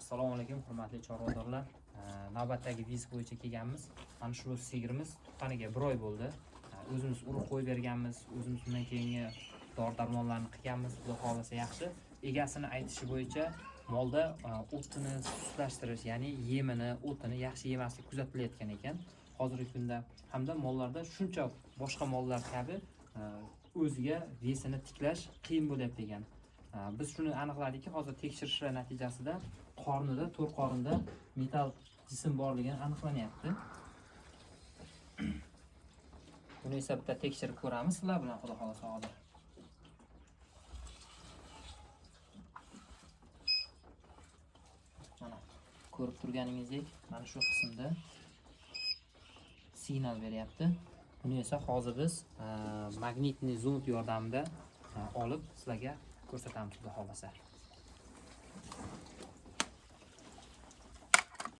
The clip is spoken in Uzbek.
Assalomu alaykum hurmatli chorvadorlar. Navbatdagi viz bo'yicha kelganmiz. Mana shu sigirimiz tuqqaniga 1 oy bo'ldi. O'zimiz urug' qo'yib berganmiz, o'zimiz undan keyingi dori-darmonlarni qilganmiz. Xudo xolasa yaxshi. Egasini aytishi bo'yicha molda o'tini sutlashtirish, ya'ni yemini, o'tini yaxshi yemaslik kuzatilayotgan ekan. Hozirgi kunda hamda mollarda shuncha boshqa mollar kabi o'ziga vesini tiklash qiyin bo'lyapti ekan. Biz shuni aniqladikki, hozir tekshirishlar natijasida qornida, to'r qorinda metall jism borligini aniqlanyapti. Buni esa bitta tekshirib ko'ramiz sizlar bilan, xudo xolasa hozir. Mana ko'rib turganingizdek, mana shu qismda signal beryapti. Buni esa hozir biz magnitli zond yordamida olib sizlarga ko'rsatamiz, xudo xolasa.